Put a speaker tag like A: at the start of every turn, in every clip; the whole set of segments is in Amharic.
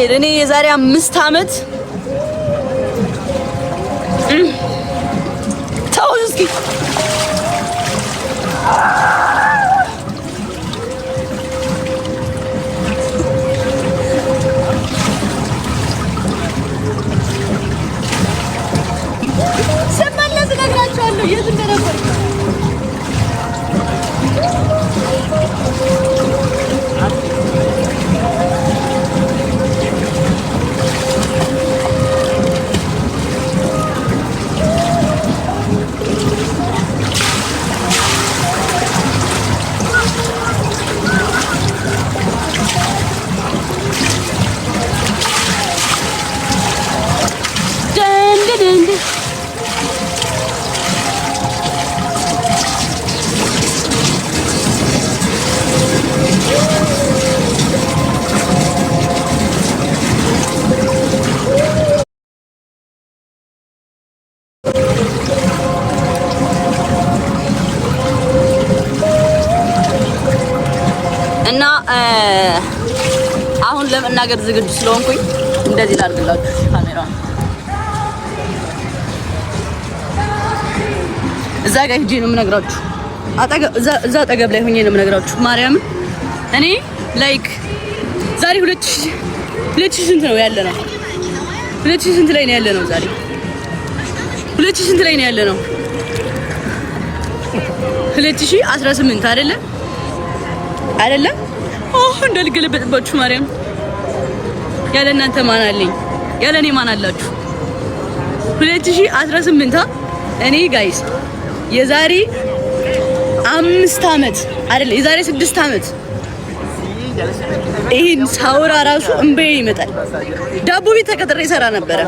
A: እኔ የዛሬ 5 አመት ተው እስኪ ሰማለስ ነግራችኋለሁ የት እንደነበር እና አሁን ለመናገር ዝግጁ ስለሆንኩኝ እንደዚህ ላድርግላችሁ ካሜራውን እዛ ጋር ሂጄ ነው የምነግራችሁ እዛ አጠገብ ላይ ሆኜ ነው የምነግራችሁ ማርያምን እኔ ላይክ ዛሬ 2000 ስንት ነው ያለ ነው 2000 ስንት ላይ ነው ያለ ነው ዛሬ 2000 ስንት ላይ ነው ያለ ነው 2018 አይደለ እንዳልገለበጥባችሁ ማርያም ያለ እናንተ ማን አለኝ ያለ እኔ ማን አላችሁ 2018 እኔ ጋይስ የዛሬ 5 አመት አይደለ የዛሬ 6 አመት ይሄን ሳውራ ራሱ እንበይ ይመጣል ዳቦ ቤት ተቀጥሬ ሰራ ነበር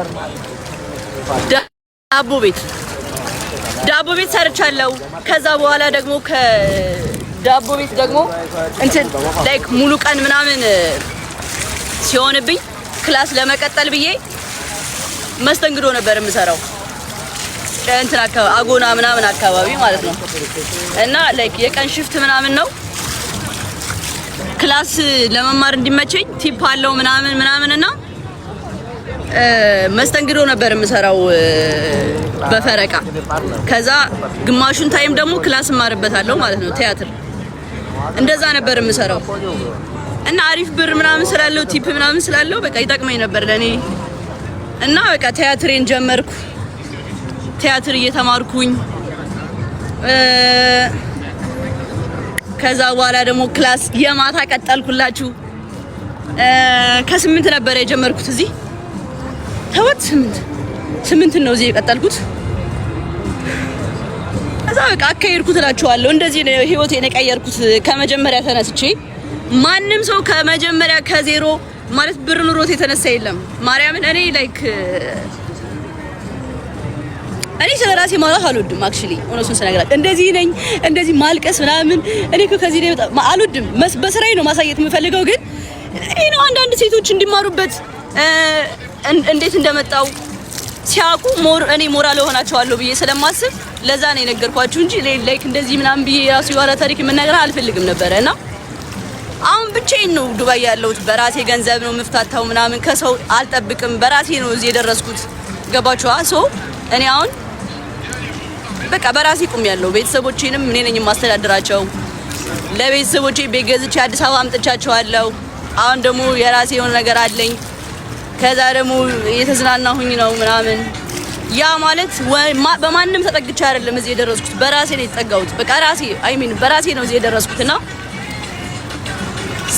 A: ዳቦ ቤት ሰርቻለሁ ከዛ በኋላ ደግሞ ዳቦ ቤት ደግሞ እንትን ላይክ ሙሉ ቀን ምናምን ሲሆንብኝ ክላስ ለመቀጠል ብዬ መስተንግዶ ነበር የምሰራው እንትን አካባቢ አጎና ምናምን አካባቢ ማለት ነው እና ላይክ የቀን ሽፍት ምናምን ነው ክላስ ለመማር እንዲመቸኝ ቲፕ አለው ምናምን እና መስተንግዶ ነበር የምሰራው በፈረቃ ከዛ ግማሹን ታይም ደግሞ ክላስ እማርበታለሁ ማለት ነው ቲያትር እንደዛ ነበር የምሰራው እና አሪፍ ብር ምናምን ስላለው ቲፕ ምናምን ስላለው በቃ ይጠቅመኝ ነበር ለኔ እና በቃ ቲያትሬን ጀመርኩ ቲያትር እየተማርኩኝ ከዛ በኋላ ደግሞ ክላስ የማታ ቀጠልኩላችሁ ከ8 ነበር የጀመርኩት እዚህ ተወት 8 ነው እዚህ የቀጠልኩት ከዛ በቃ አካሄድኩት እላችኋለሁ እንደዚህ ነው ህይወቴን የቀየርኩት ከመጀመሪያ ተነስቼ ማንም ሰው ከመጀመሪያ ከዜሮ ማለት ብር ኑሮት የተነሳ የለም ማርያምን እኔ ላይክ እኔ ስለራሴ ማለት አልወድም አክቹሊ እውነቱን ስነግራችሁ እንደዚህ ነኝ እንደዚህ ማልቀስ ምናምን እኔ ከዚህ ላይ አልወድም በስራዬ ነው ማሳየት የምፈልገው ግን እኔ ነው አንዳንድ ሴቶች እንዲማሩበት እንዴት እንደመጣው ሲያቁ እኔ ሞራል ሆናቸዋለሁ ብዬ ስለማስብ ለዛ ነው የነገርኳችሁ እንጂ ላይክ እንደዚህ ምናምን ብዬ ራሱ የዋላ ታሪክ መናገር አልፈልግም ነበርና አሁን ብቻዬን ነው ዱባይ ያለሁት በራሴ ገንዘብ ነው ምፍታታው ምናምን ከሰው አልጠብቅም በራሴ ነው እዚህ የደረስኩት ገባችኋ ሶ እኔ አሁን በቃ በራሴ ቁም ያለው ቤተሰቦቼንም እኔ ነኝ ማስተዳደራቸው ለቤተሰቦቼ ቤት ገዝቼ አዲስ አበባ አምጥቻቸዋለሁ አሁን ደግሞ የራሴ የሆነ ነገር አለኝ ከዛ ደግሞ እየተዝናናሁኝ ነው ምናምን ያ ማለት በማንም ተጠግቼ አይደለም እዚህ የደረስኩት በራሴ ነው የተጠጋሁት በቃ ራሴ በራሴ ነው እዚህ የደረስኩትና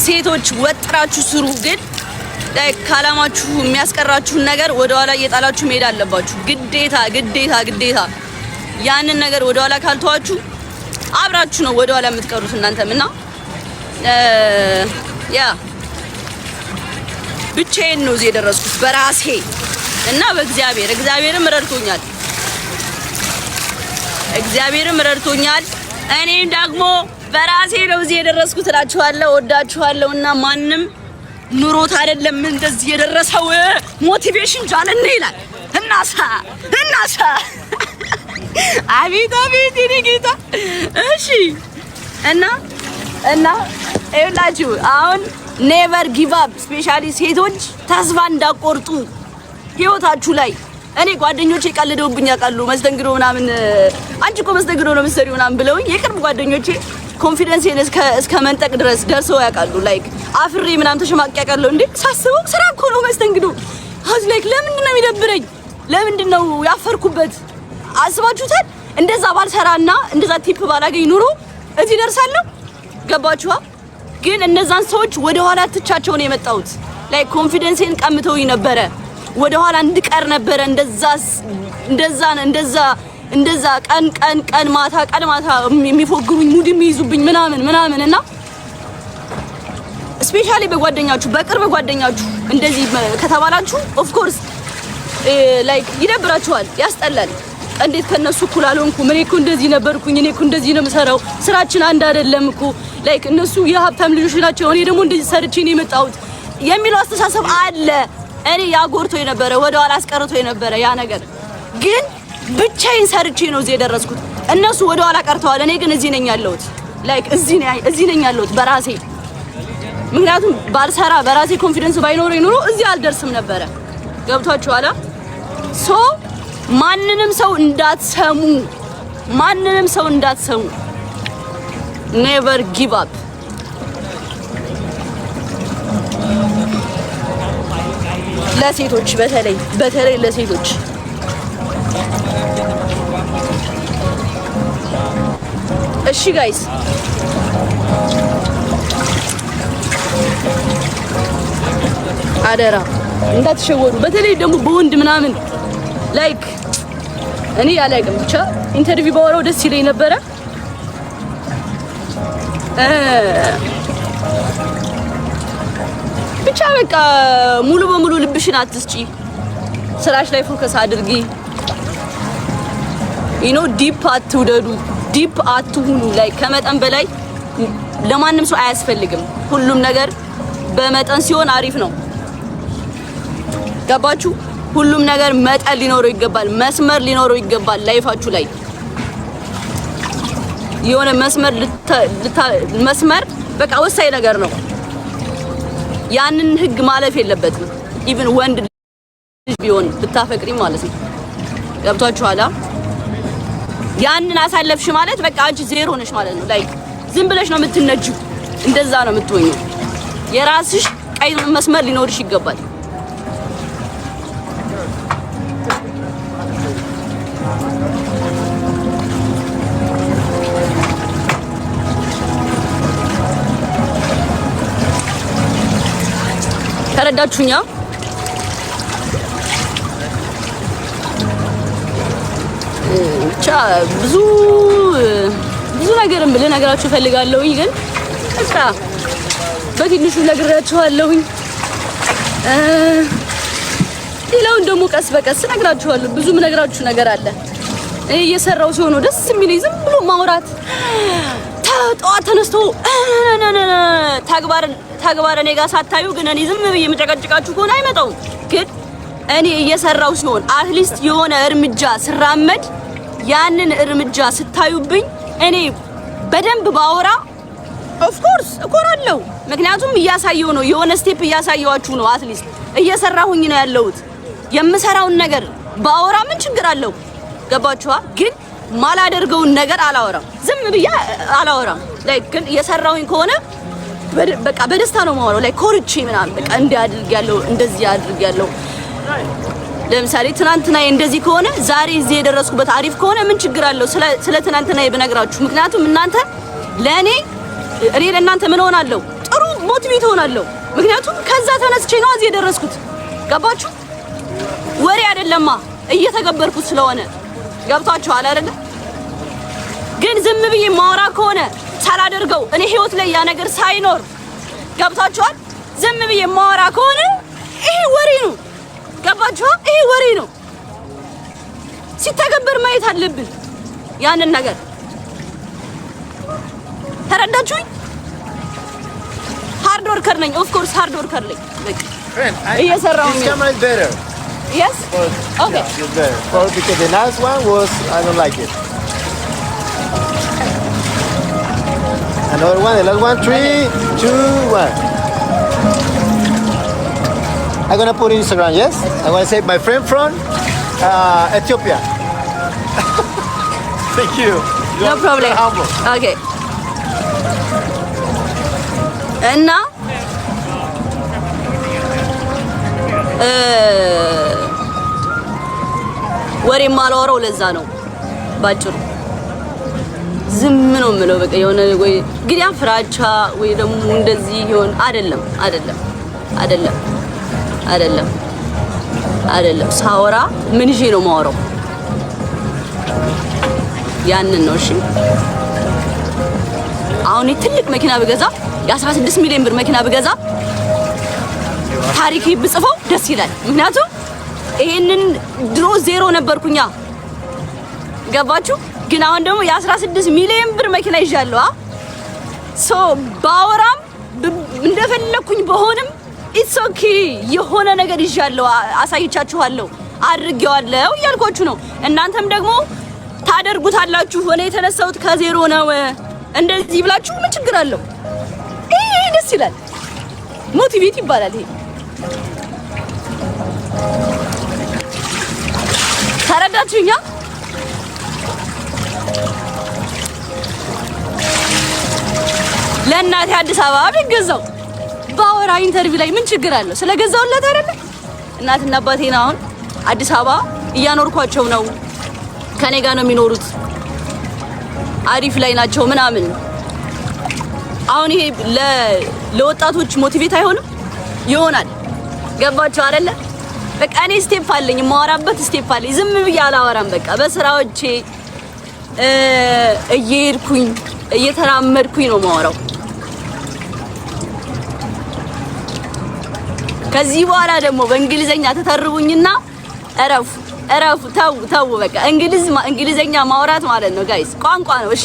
A: ሴቶች ወጥራችሁ ስሩ ግን ካላማችሁ የሚያስቀራችሁን ነገር ወደ ኋላ እየጣላችሁ መሄድ አለባችሁ ግዴታ ያንን ነገር ወደ ኋላ ካልተዋችሁ አብራችሁ ነው ወደ ኋላ የምትቀሩት እናንተምና ያ ብቻዬን ነው እዚህ የደረስኩት በራሴ እና እግዚአብሔርም ረድቶኛል እኔም ደግሞ በራሴ ነው እዚህ የደረስኩት እላችኋለሁ ወዳችኋለሁና ማንም ኑሮት አይደለም እንደዚህ የደረሰው ሞቲቬሽን ጃለነ ይላል እናሳ አቤት እኔ ጌታ እሺ እና ይኸውላችሁ አሁን ኔቨር ጊቭ አፕ። ስፔሻሊ ሴቶች ተስፋ እንዳቆርጡ ህይወታችሁ ላይ። እኔ ጓደኞቼ ቀልደውብኝ ያውቃሉ። መስተንግዶ ምናምን አንቺ እኮ መስተንግዶ ነው የምትሰሪው ምናምን ብለውኝ የቅርብ ጓደኞቼ ኮንፊደንሴን እስከ መንጠቅ ድረስ ደርሰው ያውቃሉ። ላይክ አፍሬ ምናምን ተሸማቄ ያውቃለሁ። እንዴ ሳስበው ስራ እኮ ነው መስተንግዶ። አዝ ላይክ ለምንድን ነው የሚደብረኝ? ለምንድን ነው ያፈርኩበት? አስባችሁታል? እንደዛ ባልሰራና እንደዛ ቲፕ ባላገኝ ኑሮ እዚህ ደርሳለሁ። ገባችኋ? ግን እነዛን ሰዎች ወደ ኋላ ትቻቸው ነው የመጣሁት። ላይክ ኮንፊደንሴን ቀምተውኝ ነበረ። ወደ ኋላ እንድቀር ነበረ። እንደዛ ቀን ማታ የሚፎግሩኝ ሙድ የሚይዙብኝ ምናምን እና ስፔሻሊ በጓደኛችሁ በቅርብ ጓደኛችሁ እንደዚህ ከተባላችሁ ኦፍ ኮርስ ላይክ ይደብራችኋል፣ ያስጠላል። እንዴት ከነሱ እኩል አልሆንኩም? እኔ እኮ እንደዚህ ነበርኩኝ፣ እኔ እኮ እንደዚህ ነው የምሰራው፣ ስራችን አንድ አይደለም እኮ ላይክ እነሱ የሀብታም ልጆች ናቸው፣ እኔ ደግሞ እንደዚህ ሰርቼ ነው የመጣሁት የሚለው አስተሳሰብ አለ። እኔ ያጎርቶ የነበረ ወደ ኋላ አስቀርቶ የነበረ ያ ነገር ግን ብቻዬን ሰርቼ ነው እዚህ የደረስኩት። እነሱ ወደ ኋላ ቀርተዋል፣ እኔ ግን እዚህ ነኝ ያለሁት። ላይክ እዚህ ነኝ ያለሁት በራሴ። ምክንያቱም ባልሰራ በራሴ ኮንፊደንስ ባይኖረኝ ኑሮ እዚህ አልደርስም ነበረ። ገብቷችኋል? ሶ ማንንም ሰው እንዳትሰሙ። ኔቨር ጊቭ አፕ። ለሴቶች በተለይ ለሴቶች እሺ ጋይስ አደራ እንዳትሸወዱ። በተለይ ደግሞ በወንድ ምናምን ላይክ እኔ ያላቅም ብቻ ኢንተርቪው ባወራው ደስ ይለኝ ነበረ። ብቻ በቃ ሙሉ በሙሉ ልብሽን አትስጪ፣ ስራሽ ላይ ፎከስ አድርጊ። ዲፕ አትውደዱ፣ ዲፕ አትሁኑ። ላይ ከመጠን በላይ ለማንም ሰው አያስፈልግም። ሁሉም ነገር በመጠን ሲሆን አሪፍ ነው። ገባችሁ? ሁሉም ነገር መጠን ሊኖረው ይገባል፣ መስመር ሊኖረው ይገባል። ላይፋችሁ ላይ የሆነ መስመር በቃ ወሳኝ ነገር ነው። ያንን ህግ ማለፍ የለበትም። ኢቭን ወንድ ልጅ ቢሆን ብታፈቅሪ ማለት ነው። ገብቷችኋል? ያንን አሳለፍሽ ማለት በቃ አንቺ ዜሮ ነሽ ማለት ነው። ላይክ ዝም ብለሽ ነው የምትነጂው። እንደዛ ነው የምትሆኚው። የራስሽ ቀይ መስመር ሊኖርሽ ይገባል። ተረዳችሁኛ? ብቻ ብዙ ነገርም ልነግራችሁ ፈልጋለሁኝ፣ ግን በቃ በትንሹ ነግራችኋለሁኝ። ሌላውን ደግሞ ቀስ በቀስ ነግራችኋለሁ። ብዙም ነግራችሁ ነገር አለ። እኔ እየሰራው ሲሆን ደስ የሚለኝ ዝም ብሎ ማውራት፣ ጠዋት ተነስቶ ተግባር እኔ ጋር ሳታዩ ግን እኔ ዝም ብዬ የምጨቀጭቃችሁ ከሆነ አይመጣውም። ግን እኔ እየሰራው ሲሆን አትሊስት የሆነ እርምጃ ስራመድ ያንን እርምጃ ስታዩብኝ እኔ በደንብ ባወራ ኦፍ ኮርስ እኮራለሁ። ምክንያቱም እያሳየው ነው፣ የሆነ ስቴፕ እያሳየዋችሁ ነው። አትሊስት እየሰራሁኝ ነው ያለሁት። የምሰራውን ነገር ባወራ ምን ችግር አለው? ገባችኋ? ግን ማላደርገውን ነገር አላወራም፣ ዝም ብዬ አላወራም። ላይክ ግን እየሰራሁኝ ከሆነ በቃ በደስታ ነው የማወራው። ላይክ ኮርቼ ምናምን በቃ እንዲያድርጋለሁ እንደዚህ አድርጋለሁ። ለምሳሌ ትናንትና እንደዚህ ከሆነ ዛሬ እዚህ የደረስኩበት አሪፍ ከሆነ ምን ችግር አለው ስለ ትናንትና ብነግራችሁ? ምክንያቱም እናንተ ለኔ እኔ ለእናንተ ምን ሆናለሁ? ጥሩ ሞቲቬት ሆናለሁ። ምክንያቱም ከዛ ተነስቼ ነው እዚህ የደረስኩት። ገባችሁ? ወሬ አይደለማ እየተገበርኩት ስለሆነ ገብታችኋል አይደለ? ግን ዝም ብዬ ማውራ ከሆነ ሳላደርገው እኔ ህይወት ላይ ያ ነገር ሳይኖር ገብታችኋል? ዝም ብዬ ማውራ ከሆነ ይሄ ወሬ ነው። ገባችሁ? ይሄ ወሬ ነው። ሲተገበር ማየት አለብን ያንን ነገር። ተረዳችሁኝ? ሃርድ ወርከር ነኝ። ኦፍ ኮርስ ሃርድ ወርከር ነኝ። እየሰራሁ ነው። Yes? Okay.
B: Yeah, because the last one was, I don't like it. Another one, the last one, 3, 2, 1. I'm gonna put Instagram. Yes. I'm gonna say my friend from Ethiopia. Thank you.
A: No problem. Okay. እና ወሬ ማላወራው ለዛ ነው ባጭሩ ዝም ነው የምለው በቃ የሆነ ወይ ግዲያ ፍራቻ ወይ ደግሞ እንደዚህ ይሆን አይደለም ሳወራ ምን ይዤ ነው ማወራው ያንን ነው እሺ አሁን ትልቅ መኪና ብገዛ የ16 ሚሊዮን ብር መኪና ብገዛ ታሪክ ብጽፈው ደስ ይላል ምክንያቱም ይሄንን ድሮ ዜሮ ነበርኩኛ ገባችሁ ግን አሁን ደግሞ የ16 ሚሊዮን ብር መኪና ይዣለሁ ሶ ባወራም እንደፈለኩኝ በሆንም ኢትስ ኦኬ የሆነ ነገር ይዣለሁ አሳይቻችኋለሁ አድርጌዋለሁ ያልኳችሁ ነው እናንተም ደግሞ ታደርጉታላችሁ ሆነ የተነሳውት ከዜሮ ነው እንደዚህ ብላችሁ ምን ችግር አለው ደስ ይላል ሞቲቬት ይባላል ይሄ ተረዳችሁኛ ለእናቴ አዲስ አበባ ቢገዛው ባወራ ኢንተርቪው ላይ ምን ችግር አለው ስለገዛውላት አይደለ እናትና አባቴና አሁን አዲስ አበባ እያኖርኳቸው ነው ከኔ ጋር ነው የሚኖሩት አሪፍ ላይ ናቸው ምናምን አሁን ይሄ ለወጣቶች ሞቲቬት አይሆንም ይሆናል ገባችሁ አይደለ በቃ እኔ ስቴፕ አለኝ ማወራበት ስቴፕ አለኝ ዝም ብዬ አላወራም በቃ በስራዎቼ እየሄድኩኝ እየተራመድኩኝ ነው ማወራው ከዚህ በኋላ ደግሞ በእንግሊዘኛ ተተርቡኝና እረፉ ተው በቃ እንግሊዘኛ ማውራት ማለት ነው ጋይስ ቋንቋ ነው እሺ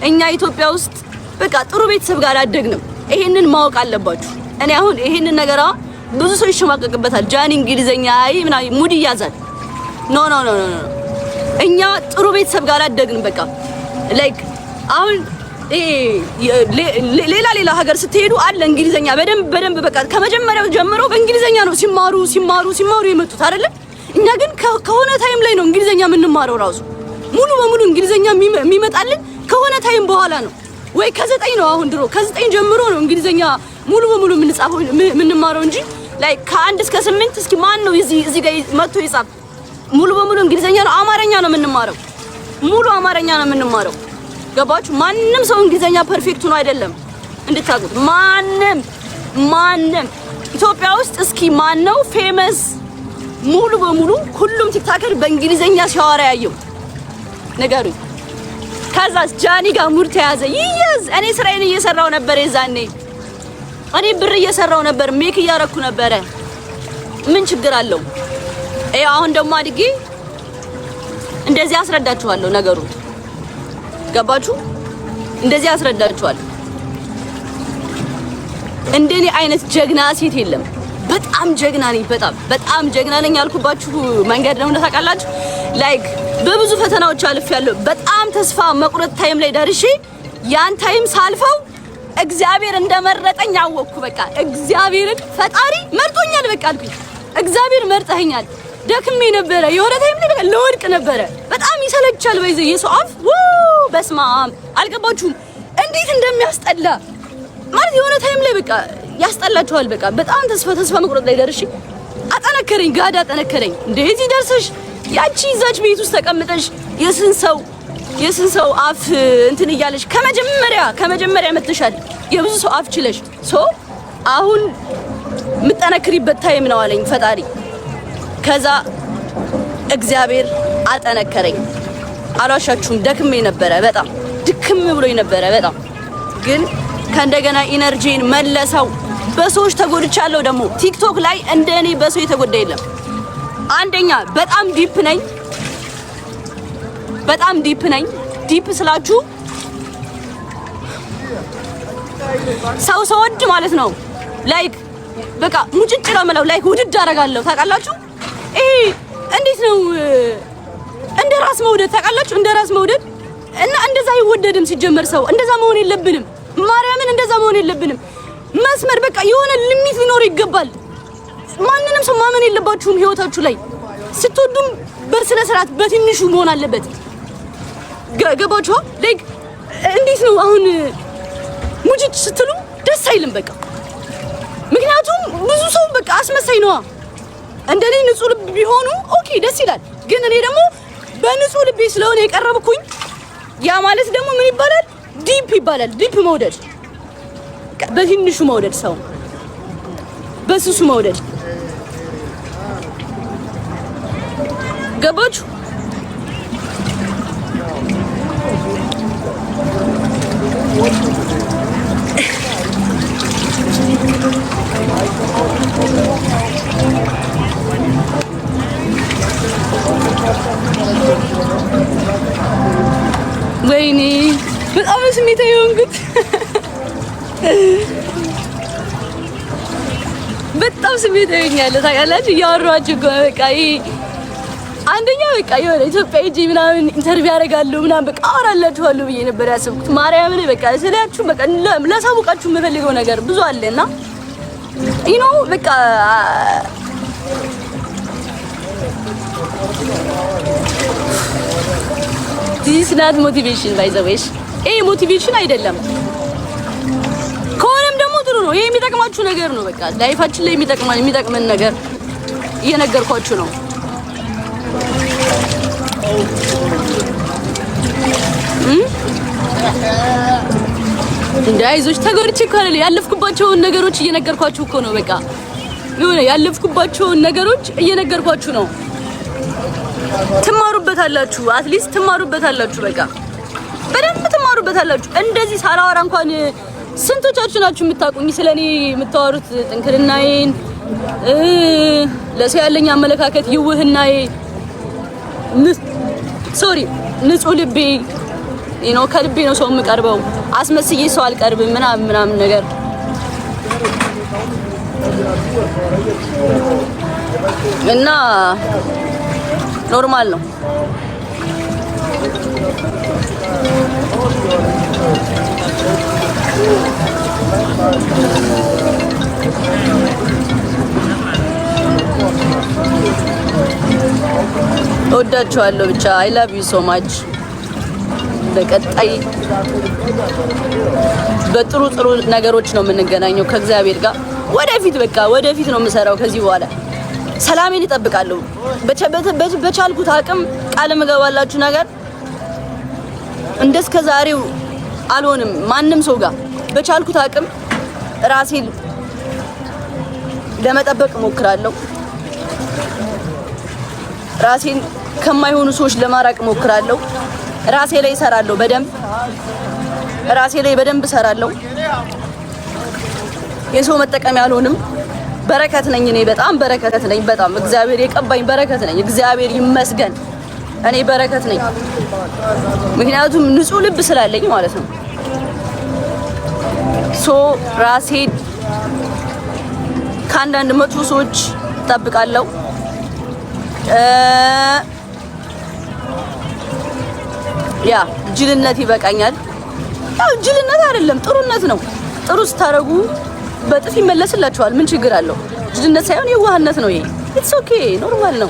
A: እኛ ኢትዮጵያ ውስጥ በቃ ጥሩ ቤተሰብ ጋር አደግንም ይሄንን ማወቅ አለባችሁ እኔ አሁን ይሄንን ነገር ብዙ ሰው ይሽማቀቅበታል ጃኒ እንግሊዘኛ አይ ምናምን ሙድ ይያዛል ኖ እኛ ጥሩ ቤተሰብ ጋር አደግን በቃ ላይክ አሁን ሌላ ሀገር ስትሄዱ አለ እንግሊዘኛ በደንብ በቃ ከመጀመሪያው ጀምሮ በእንግሊዘኛ ነው ሲማሩ የመጡት አይደለ እኛ ግን ከሆነ ታይም ላይ ነው እንግሊዘኛ የምንማረው ራሱ ሙሉ በሙሉ እንግሊዘኛ የሚመጣልን ከሆነ ታይም በኋላ ነው ወይ ከ9 ነው አሁን ድሮ ከ9 ጀምሮ ነው እንግሊዘኛ ሙሉ በሙሉ የምንማረው እንጂ ላይክ ከ1 እስከ 8 እስኪ ማን ነው እዚህ ጋር መጥቶ ይጻፍ ሙሉ በሙሉ እንግሊዘኛ ነው አማርኛ ነው የምንማረው ሙሉ አማርኛ ነው የምንማረው ገባችሁ ማንንም ሰው እንግሊዘኛ ፐርፌክት ነው አይደለም እንድታቁት ማንንም ኢትዮጵያ ውስጥ እስኪ ማን ነው ፌመስ ሙሉ በሙሉ ሁሉም ቲክታከር በእንግሊዘኛ ሲያወራ ያየው ነገሩኝ ከዛስ ጃኒ ጋር ሙድ ተያዘ ይያዝ እኔ ስራዬን እየሰራው ነበር የዛኔ እኔ ብር እየሰራው ነበር ሜክ እያረኩ ነበር ምን ችግር አለው አሁን ደግሞ አድጌ እንደዚህ አስረዳችኋለሁ ነገሩ ገባችሁ እንደዚህ አስረዳችኋለሁ እንደኔ አይነት ጀግና ሴት የለም በጣም ጀግና ነኝ በጣም ጀግና ነኝ ያልኩባችሁ መንገድ ነው ታውቃላችሁ ላይክ በብዙ ፈተናዎች አልፌያለሁ በጣም ተስፋ መቁረጥ ታይም ላይ ደርሼ ያን ታይም ሳልፈው እግዚአብሔር እንደመረጠኝ አወቅኩ በቃ እግዚአብሔርን ፈጣሪ መርጦኛል በቃ አልኩኝ እግዚአብሔር መርጠኛል ደክሜ ነበረ የሆነ ታይም ላይ በቃ ለወድቅ ነበረ በጣም ይሰለቻል በይዘ የሰው አፍ በስማም አልገባችሁም እንዴት እንደሚያስጠላ ማለት የሆነ ታይም ላይ በቃ ያስጠላችኋል በቃ በጣም ተስፋ መቁረጥ ላይ ደርሼ አጠነከረኝ ጋዳ አጠነከረኝ እንደዚህ ደርሰሽ ያቺ ይዛች ቤት ውስጥ ተቀምጠሽ የስን ሰው አፍ እንትን እያለሽ ከመጀመሪያ መጥተሻል የብዙ ሰው አፍ ችለሽ አሁን ምጠነክሪበት ታይም ነው አለኝ ፈጣሪ ከዛ እግዚአብሔር አጠነከረኝ አላሻችሁም ደክሜ ነበረ በጣም ድክም ብሎኝ ነበረ በጣም ግን ከእንደገና ኢነርጂን መለሰው በሰዎች ተጎድቻለሁ ደግሞ ቲክቶክ ላይ እንደኔ በሰው የተጎዳ የለም አንደኛ በጣም ዲፕ ነኝ ዲፕ ስላችሁ ሰው ወድ ማለት ነው ላይክ በቃ ሙጭጭ ነው ማለት ላይክ ውድድ አደርጋለሁ ታውቃላችሁ እንዴት ነው እንደ ራስ መውደድ ታውቃላችሁ እንደ ራስ መውደድ እና እንደዛ አይወደድም ሲጀመር ሰው እንደዛ መሆን የለብንም ማርያምን እንደዛ መሆን የለብንም መስመር በቃ የሆነ ሊሚት ሊኖር ይገባል ማንንም ሰው ማመን የለባችሁም ህይወታችሁ ላይ ስትወዱም በስነ ስርዓት በትንሹ መሆን አለበት። ገባችሁ? ላይክ እንዴት ነው አሁን ሙጅጅ ስትሉ ደስ አይልም በቃ። ምክንያቱም ብዙ ሰው በቃ አስመሳይ ነው። እንደኔ ንጹህ ልብ ቢሆኑ ኦኬ ደስ ይላል። ግን እኔ ደግሞ በንጹህ ልቤ ስለሆነ የቀረብኩኝ ያ ማለት ደግሞ ምን ይባላል? ዲፕ ይባላል። ዲፕ መውደድ፣ በትንሹ መውደድ፣ ሰው በስሱ መውደድ። ገባችሁ? ወይኔ በጣም ስሜታዊ ሆንኩት። በጣም ስሜታዊ ሆኛለሁ። ታውቃላችሁ እያወራኋችሁ በቃ አንደኛ በቃ የሆነ ኢትዮጵያ ሂጅ ምናምን ኢንተርቪው ያደርጋለሁ ምናምን በቃ አወራላችኋለሁ ብዬ ነበር ያሰብኩት። ማርያምን በቃ ስለያችሁ በቃ ላሳውቃችሁ የምፈልገው ነገር ብዙ አለና በቃ this is not motivation by the way. ሞቲቬሽን አይደለም። ከሆነም ደግሞ ጥሩ ነው። ይሄ የሚጠቅማችሁ ነገር ነው። በቃ ላይፋችን ላይ የሚጠቅመን ነገር እየነገርኳችሁ ነው። እንዳይዞች ተጎድቼ እኮ አይደል ያለፍኩባቸውን ነገሮች እየነገርኳችሁ እኮ ነው። በቃ የሆነ ያለፍኩባቸውን ነገሮች እየነገርኳችሁ ነው። ትማሩበታላችሁ፣ አትሊስት ትማሩበታላችሁ። በቃ በደንብ ትማሩበታላችሁ። እንደዚህ ሳላወራ እንኳን ስንቶቻችሁ ናችሁ የምታውቁኝ ስለኔ የምታወሩት? ጥንክርናዬን፣ ለሰው ያለኝ አመለካከት፣ ይውህናዬ፣ ንጹህ ልቤ ከልቤ ነው ሰው የምቀርበው። አስመስዬ ሰው አልቀርብም ምናምን ነገር እና ኖርማል ነው። እወዳችኋለሁ። ብቻ አይ ላቭ ዩ ሶ ማች። በቀጣይ በጥሩ ነገሮች ነው የምንገናኘው ከእግዚአብሔር ጋር። ወደፊት ነው የምሰራው። ከዚህ በኋላ ሰላሜን እጠብቃለሁ። በቻልኩት አቅም ቃል የምገባላችሁ ነገር እንደስከ ዛሬው አልሆንም። ማንም ሰው ጋር በቻልኩት አቅም ራሴን ለመጠበቅ እሞክራለሁ። ራሴን ከማይሆኑ ሰዎች ለማራቅ እሞክራለሁ። ራሴ ላይ እሰራለሁ። በደንብ እሰራለሁ። የሰው መጠቀሚያ አልሆንም። በረከት ነኝ እኔ። በጣም በረከት ነኝ። በጣም እግዚአብሔር የቀባኝ በረከት ነኝ። እግዚአብሔር ይመስገን። እኔ በረከት ነኝ። ምክንያቱም ንጹህ ልብ ስላለኝ ማለት ነው። ራሴ ከአንዳንድ መጥፎ ሰዎች እጠብቃለሁ። ጅልነት ይበቃኛል። ጅልነት አይደለም፣ ጥሩነት ነው። ጥሩ ስታረጉ በጥፍ ይመለስላችኋል። ምን ችግር አለው? ጅልነት ሳይሆን የዋህነት ነው። ይሄ ኢትስ ኦኬ፣ ኖርማል ነው።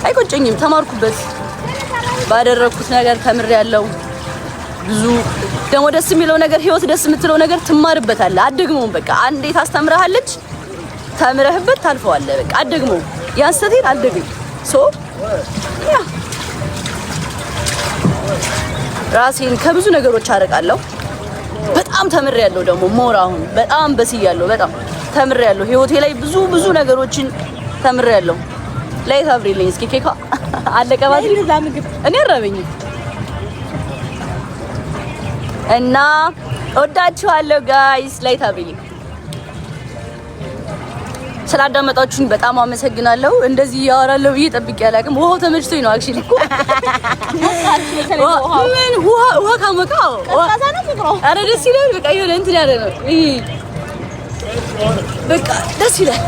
A: አይቆጨኝም። ተማርኩበት። ባደረኩት ነገር ተምሬያለሁ። ብዙ ደግሞ ደስ የሚለው ነገር ህይወት ደስ የምትለው ነገር ትማርበታለህ። አትደግመውም። በቃ አንዴ ታስተምርሃለች፣ ተምረህበት ታልፈዋለህ። በቃ አትደግመውም። ያንስተቴን አልደግም። ራሴን ከብዙ ነገሮች አርቃለሁ። በጣም ተምሬያለሁ። ደግሞ ሞር አሁን በጣም በስያለሁ። በጣም ተምሬያለሁ። ህይወቴ ላይ ብዙ ነገሮችን ተምሬያለሁ። ላይት አብሪልኝ እስኪ ኬካ አለቀ ባትሪ እኔ አረበኝም እና ወዳችኋለሁ ጋይስ። ላይት አብሪልኝ። ስላዳመጣችሁኝ በጣም አመሰግናለሁ። እንደዚህ ያወራለሁ ብዬ ጠብቄ አላውቅም። ውሃው ተመችቶኝ ነው አክቹሊ እኮ ምን ውሃ ካመቃው ኧረ ደስ ይላል። በቃ የሆነ እንትን ያለ ነው። በቃ ደስ ይላል።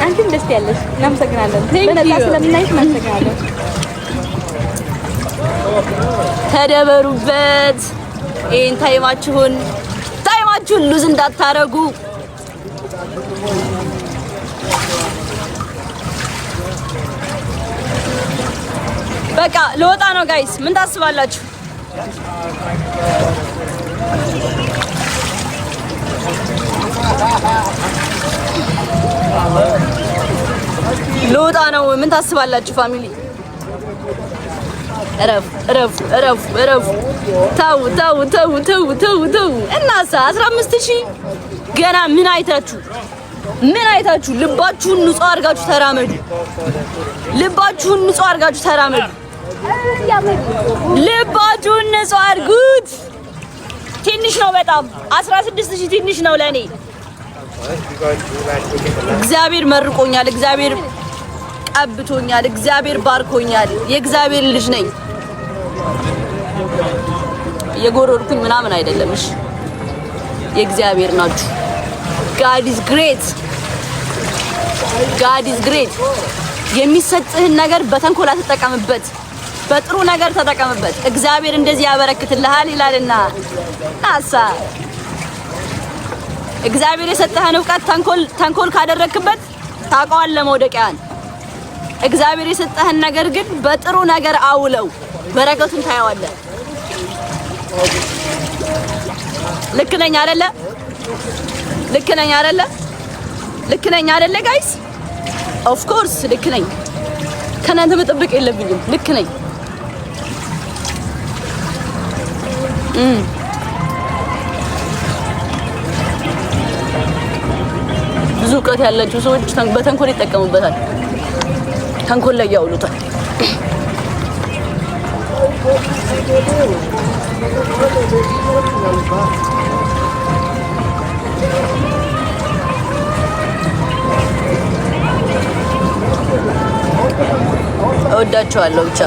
C: አንቺም ደስ ያለሽ። እናመሰግናለን። በነፃ ስለምናይሽ እናመሰግናለን።
A: ተደበሩበት። ይሄን ታይማችሁን ሉዝ እንዳታረጉ። በቃ ለወጣ ነው ጋይስ። ምን ታስባላችሁ? ለወጣ ነው። ምን ታስባላችሁ ፋሚሊ? እረፉ። ተው። እናሳ 15000 ገና ምን አይታችሁ ልባችሁን ንጹህ አድርጋችሁ ተራመዱ። ልባችሁን ንጹህ አድርጉት። ትንሽ ነው በጣም 16000 ትንሽ ነው ለኔ። እግዚአብሔር መርቆኛል። እግዚአብሔር ቀብቶኛል። እግዚአብሔር ባርኮኛል። የእግዚአብሔር ልጅ ነኝ። የጎረርኩኝ ምናምን አይደለም። እሺ የእግዚአብሔር ናችሁ። God is great. የሚሰጥህን ነገር በተንኮል አትጠቀምበት፣ በጥሩ ነገር ተጠቀምበት። እግዚአብሔር እንደዚህ ያበረክትልሃል ይላልና ናሳ እግዚአብሔር የሰጠህን ዕውቀት ተንኮል ካደረክበት ታውቀዋለህ መውደቂያን። እግዚአብሔር የሰጠህን ነገር ግን በጥሩ ነገር አውለው፣ በረከቱን ታየዋለህ። ልክ ነኝ አይደለ ጋይስ? ኦፍ ኮርስ ልክ ነኝ። ከናንተ መጠበቅ የለብኝም። ልክ ነኝ። ብዙ ዕውቀት ያላቸው ሰዎች በተንኮል ይጠቀሙበታል። ተንኮል ላይ ያውሉታል። እወዳቸዋለሁ ብቻ።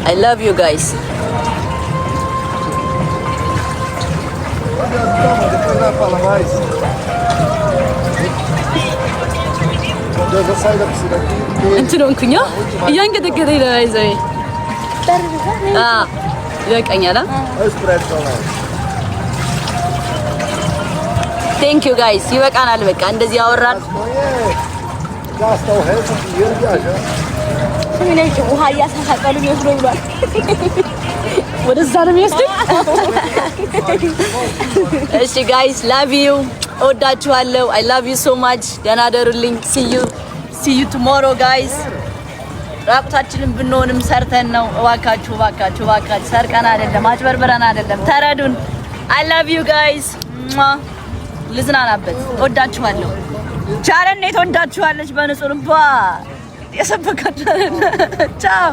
A: I love you guys. እንትን ሆንኩኝ እያንቀጠቀጠኝ ነው። አይዞህ ይበቃኛል። ቴንክ ዩ ጋይስ። ይበቃናል። በቃ እንደዚህ ያወራን። ውሃ እያሳሳቀሉ ይወስዶ ብሏል። ወደዛ ነው የሚወስደው። እሺ ጋይስ ላቭ ዩ። እወዳችኋለሁ። I love you so much. ደህና ደሩልኝ። see you tomorrow guys. ራቁታችንን ብንሆንም ሰርተን ነው። እባካችሁ ሰርቀን አይደለም፣ አጭበርብረን አይደለም። ተረዱን። I love you guys. ልዝናናበት። እወዳችኋለሁ። ቻለን እወዳችኋለች። በንጹህ ልቧ የሰበከች ቻው